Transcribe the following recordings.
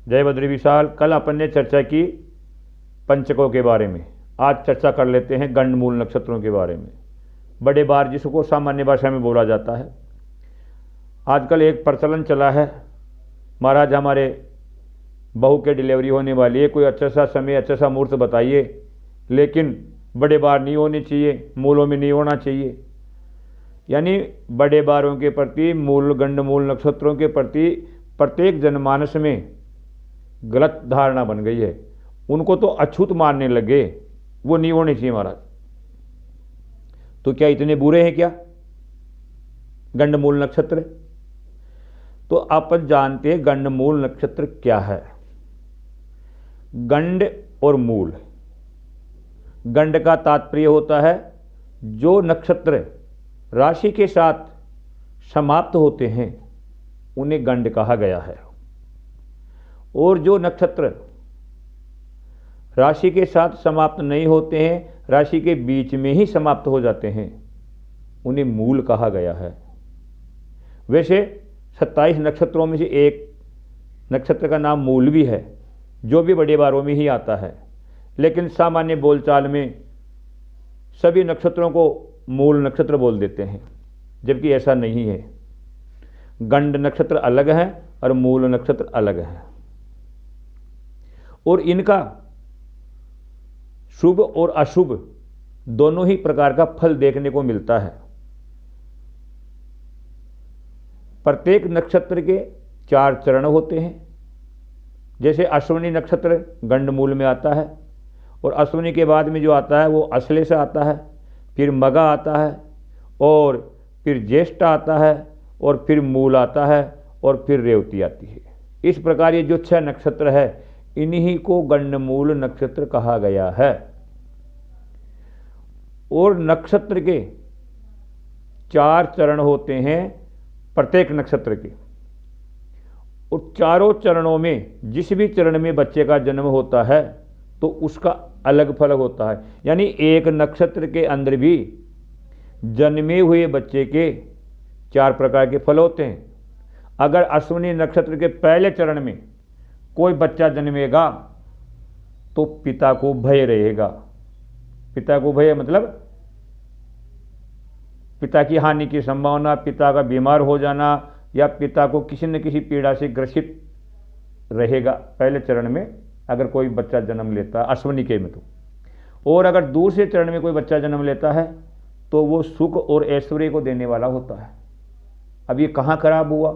जय बद्री विशाल। कल अपन ने चर्चा की पंचकों के बारे में, आज चर्चा कर लेते हैं गंडमूल नक्षत्रों के बारे में। बड़े बार जिसको सामान्य भाषा में बोला जाता है। आजकल एक प्रचलन चला है, महाराज हमारे बहू के डिलीवरी होने वाली है, कोई अच्छा सा समय अच्छा सा मुहूर्त बताइए, लेकिन बड़े बार नहीं होने चाहिए, मूलों में नहीं होना चाहिए। यानी बड़े बारों के प्रति, मूल गंडमूल नक्षत्रों के प्रति प्रत्येक जनमानस में गलत धारणा बन गई है। उनको तो अछूत मानने लगे, वो नहीं होने चाहिए महाराज। तो क्या इतने बुरे हैं क्या गंडमूल नक्षत्र? तो आप जानते हैं गंडमूल नक्षत्र क्या है। गंड और मूल, गंड का तात्पर्य होता है जो नक्षत्र राशि के साथ समाप्त होते हैं उन्हें गंड कहा गया है, और जो नक्षत्र राशि के साथ समाप्त नहीं होते हैं, राशि के बीच में ही समाप्त हो जाते हैं, उन्हें मूल कहा गया है। वैसे 27 नक्षत्रों में से एक नक्षत्र का नाम मूल भी है, जो भी बड़े बारों में ही आता है, लेकिन सामान्य बोलचाल में सभी नक्षत्रों को मूल नक्षत्र बोल देते हैं, जबकि ऐसा नहीं है। गंड नक्षत्र अलग है और मूल नक्षत्र अलग है, और इनका शुभ और अशुभ दोनों ही प्रकार का फल देखने को मिलता है। प्रत्येक नक्षत्र के 4 चरण होते हैं। जैसे अश्विनी नक्षत्र गंडमूल में आता है, और अश्विनी के बाद में जो आता है वो अश्लेषा आता है, फिर मगा आता है, और फिर ज्येष्ठ आता है, और फिर मूल आता है, और फिर रेवती आती है। इस प्रकार ये जो 6 नक्षत्र है, इन्हीं को गंडमूल नक्षत्र कहा गया है। और नक्षत्र के 4 चरण होते हैं प्रत्येक नक्षत्र के, और चारों चरणों में जिस भी चरण में बच्चे का जन्म होता है तो उसका अलग फल होता है। यानी एक नक्षत्र के अंदर भी जन्मे हुए बच्चे के 4 प्रकार के फल होते हैं। अगर अश्विनी नक्षत्र के पहले चरण में कोई बच्चा जन्मेगा तो पिता को भय रहेगा। पिता को भय मतलब पिता की हानि की संभावना, पिता का बीमार हो जाना, या पिता को किसी न किसी पीड़ा से ग्रसित रहेगा पहले चरण में अगर कोई बच्चा जन्म लेता है अश्विनी के में तो। और अगर दूसरे चरण में कोई बच्चा जन्म लेता है तो वो सुख और ऐश्वर्य को देने वाला होता है। अब ये कहाँ खराब हुआ?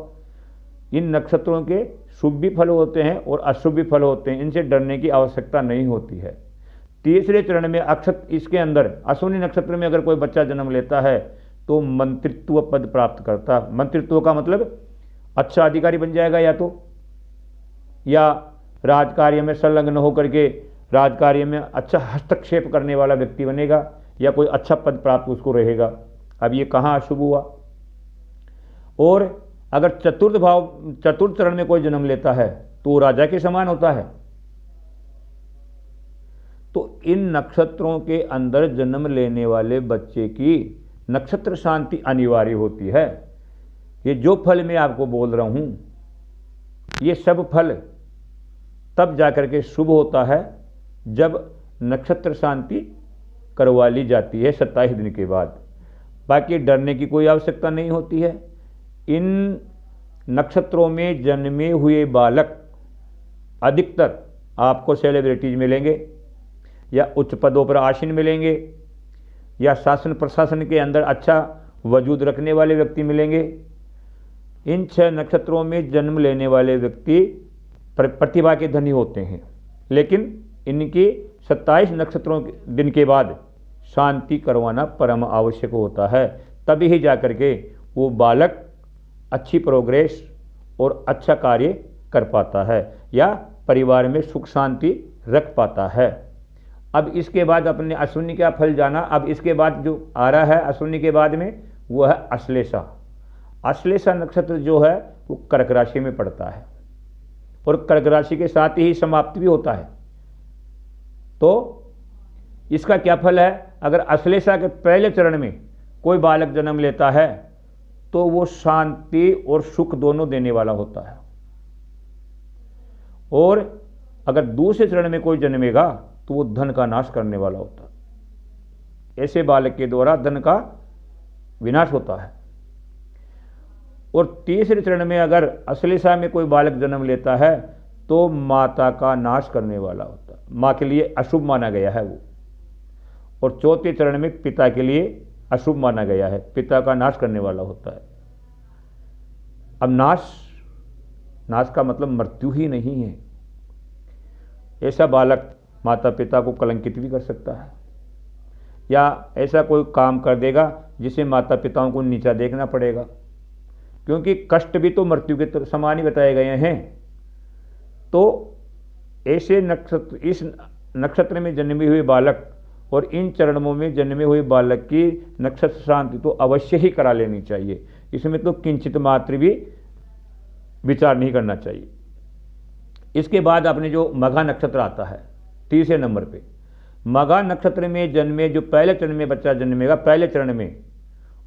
इन नक्षत्रों के शुभ भी फल होते हैं और अशुभ भी फल होते हैं, इनसे डरने की आवश्यकता नहीं होती है। तीसरे चरण में इसके अंदर अश्विनी नक्षत्र में अगर कोई बच्चा जन्म लेता है तो मंत्रित्व पद प्राप्त करता। मंत्रित्व का मतलब अच्छा अधिकारी बन जाएगा, या राजकार्य में संलग्न होकर के राजकार्य में अच्छा हस्तक्षेप करने वाला व्यक्ति बनेगा, या कोई अच्छा पद प्राप्त उसको रहेगा। अब ये कहाँ अशुभ हुआ? और अगर चतुर्थ चरण में कोई जन्म लेता है तो वो राजा के समान होता है। तो इन नक्षत्रों के अंदर जन्म लेने वाले बच्चे की नक्षत्र शांति अनिवार्य होती है। ये जो फल मैं आपको बोल रहा हूं, ये सब फल तब जाकर के शुभ होता है जब नक्षत्र शांति करवा ली जाती है 27 दिन के बाद। बाकी डरने की कोई आवश्यकता नहीं होती है। इन नक्षत्रों में जन्मे हुए बालक अधिकतर आपको सेलिब्रिटीज मिलेंगे, या उच्च पदों पर आसीन मिलेंगे, या शासन प्रशासन के अंदर अच्छा वजूद रखने वाले व्यक्ति मिलेंगे। इन 6 नक्षत्रों में जन्म लेने वाले व्यक्ति प्रतिभा के धनी होते हैं, लेकिन इनके 27 नक्षत्रों दिन के बाद शांति करवाना परम आवश्यक होता है। तभी ही जाकर के वो बालक अच्छी प्रोग्रेस और अच्छा कार्य कर पाता है, या परिवार में सुख शांति रख पाता है। अब इसके बाद अपने अश्विनी का फल जाना। अब इसके बाद जो आ रहा है अश्विनी के बाद में वो है अश्लेषा। अश्लेषा नक्षत्र जो है वो कर्क राशि में पड़ता है, और कर्क राशि के साथ ही समाप्ति भी होता है। तो इसका क्या फल है? अगर अश्लेषा के पहले चरण में कोई बालक जन्म लेता है तो वो शांति और सुख दोनों देने वाला होता है। और अगर दूसरे चरण में कोई जन्मेगा तो वो धन का नाश करने वाला होता है। ऐसे बालक के द्वारा धन का विनाश होता है। और तीसरे चरण में अगर अश्लीलता में कोई बालक जन्म लेता है तो माता का नाश करने वाला होता है, माँ के लिए अशुभ माना गया है वो। और चौथे चरण में पिता के लिए अशुभ माना गया है, पिता का नाश करने वाला होता है। अब नाश का मतलब मृत्यु ही नहीं है। ऐसा बालक माता पिता को कलंकित भी कर सकता है, या ऐसा कोई काम कर देगा जिसे माता पिताओं को नीचा देखना पड़ेगा, क्योंकि कष्ट भी तो मृत्यु के समान ही बताए गए हैं। तो ऐसे नक्षत्र, इस नक्षत्र में जन्मे हुए बालक और इन चरणों में जन्मे हुए बालक की नक्षत्र शांति तो अवश्य ही करा लेनी चाहिए। इसमें तो किंचित मात्र भी विचार नहीं करना चाहिए। इसके बाद अपने जो मघा नक्षत्र आता है तीसरे नंबर पे, मघा नक्षत्र में जन्मे जो पहले चरण में बच्चा जन्मेगा, पहले चरण में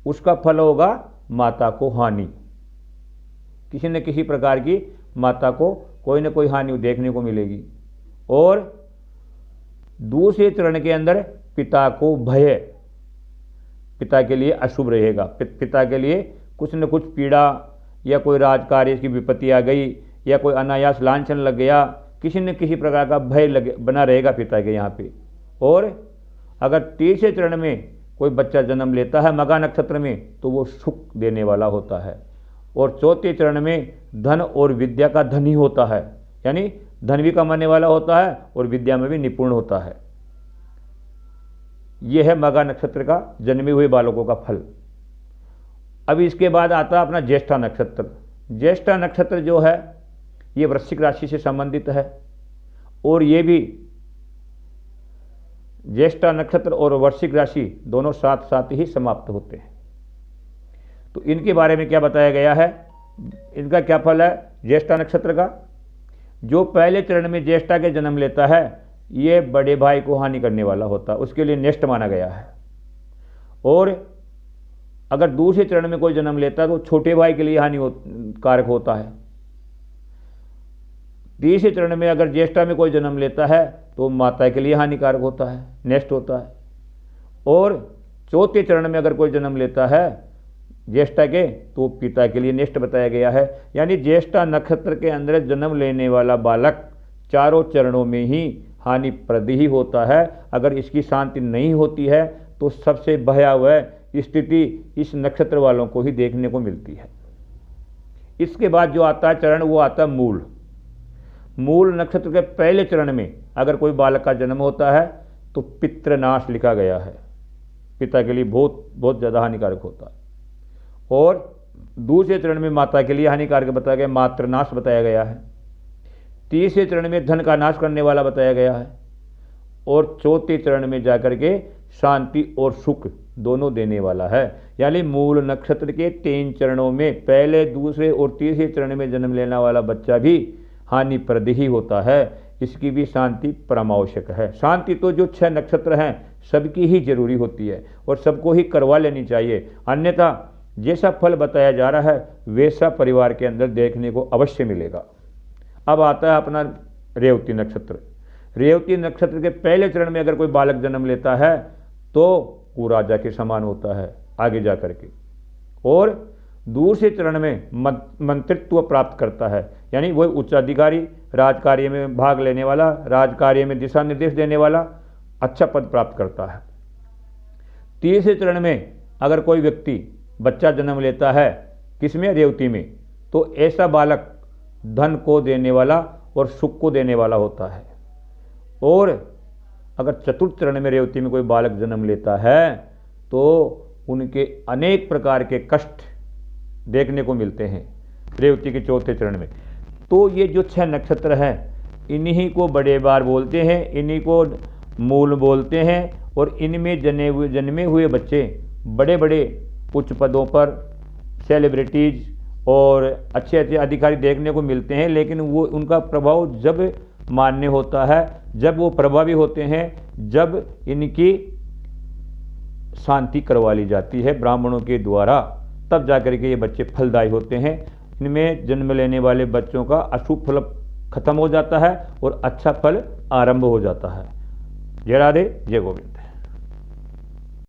उसका फल होगा माता को हानि। किसी न किसी प्रकार की माता को कोई न कोई हानि देखने को मिलेगी। और दूसरे चरण के अंदर पिता को भय, पिता के लिए अशुभ रहेगा, पिता के लिए कुछ न कुछ पीड़ा या कोई राजकार्य की विपत्ति आ गई या कोई अनायास लांछन लग गया, किसी न किसी प्रकार का भय बना रहेगा पिता के यहाँ पे। और अगर तीसरे चरण में कोई बच्चा जन्म लेता है मघा नक्षत्र में तो वो सुख देने वाला होता है। और चौथे चरण में धन और विद्या का धनी होता है, यानी धन भी कमाने वाला होता है और विद्या में भी निपुण होता है। यह है मघा नक्षत्र का जन्मे हुए बालकों का फल। अब इसके बाद आता है अपना ज्येष्ठा नक्षत्र। ज्येष्ठा नक्षत्र जो है ये वृश्चिक राशि से संबंधित है, और ये भी ज्येष्ठा नक्षत्र और वृश्चिक राशि दोनों साथ साथ ही समाप्त होते हैं। तो इनके बारे में क्या बताया गया है, इनका क्या फल है। ज्येष्ठा नक्षत्र का जो पहले चरण में ज्येष्ठा के जन्म लेता है ये बड़े भाई को हानि करने वाला होता है, उसके लिए नेष्ट माना गया है। और अगर दूसरे चरण में कोई जन्म लेता है तो छोटे भाई के लिए हानिकारक होता है। तीसरे चरण में अगर ज्येष्ठा में कोई जन्म लेता है तो माता के लिए हानिकारक होता है, नेष्ट होता है। और चौथे चरण में अगर कोई जन्म लेता है ज्येष्ठा के तो पिता के लिए नेष्ट बताया गया है। यानी ज्येष्ठा नक्षत्र के अंदर जन्म लेने वाला बालक चारों चरणों में ही हानिप्रद ही होता है। अगर इसकी शांति नहीं होती है तो सबसे भयावह स्थिति इस नक्षत्र वालों को ही देखने को मिलती है। इसके बाद जो आता है चरण वो आता है मूल। मूल नक्षत्र के पहले चरण में अगर कोई बालक का जन्म होता है तो पितृनाश लिखा गया है, पिता के लिए बहुत बहुत ज़्यादा हानिकारक होता है। और दूसरे चरण में माता के लिए हानिकारक बताया गया, मातृनाश बताया गया है। तीसरे चरण में धन का नाश करने वाला बताया गया है। और चौथे चरण में जाकर के शांति और सुख दोनों देने वाला है। यानी मूल नक्षत्र के 3 चरणों में पहले, दूसरे और तीसरे चरण में जन्म लेने वाला बच्चा भी हानिप्रद ही होता है। इसकी भी शांति परमावश्यक है। शांति तो जो 6 नक्षत्र हैं सबकी ही जरूरी होती है और सबको ही करवा लेनी चाहिए, अन्यथा जैसा फल बताया जा रहा है वैसा परिवार के अंदर देखने को अवश्य मिलेगा। अब आता है अपना रेवती नक्षत्र। रेवती नक्षत्र के पहले चरण में अगर कोई बालक जन्म लेता है तो वो राजा के समान होता है आगे जा करके। और दूसरे चरण में मंत्रित्व प्राप्त करता है, यानी वह उच्चाधिकारी, राजकार्य में भाग लेने वाला, राजकार्य में दिशा निर्देश देने वाला अच्छा पद प्राप्त करता है। तीसरे चरण में अगर कोई व्यक्ति बच्चा जन्म लेता है किसमें, रेवती में, तो ऐसा बालक धन को देने वाला और सुख को देने वाला होता है। और अगर चतुर्थ चरण में रेवती में कोई बालक जन्म लेता है तो उनके अनेक प्रकार के कष्ट देखने को मिलते हैं रेवती के चौथे चरण में। तो ये जो 6 नक्षत्र हैं इन्हीं को बड़े बार बोलते हैं, इन्हीं को मूल बोलते हैं। और इनमें जन्मे हुए बच्चे बड़े बड़े उच्च पदों पर, सेलिब्रिटीज और अच्छे अच्छे अधिकारी देखने को मिलते हैं। लेकिन वो उनका प्रभाव जब मान्य होता है, जब वो प्रभावी होते हैं, जब इनकी शांति करवा ली जाती है ब्राह्मणों के द्वारा, तब जाकर के ये बच्चे फलदायी होते हैं। इनमें जन्म लेने वाले बच्चों का अशुभ फल खत्म हो जाता है और अच्छा फल आरंभ हो जाता है। जय राधे, जय गोविंद।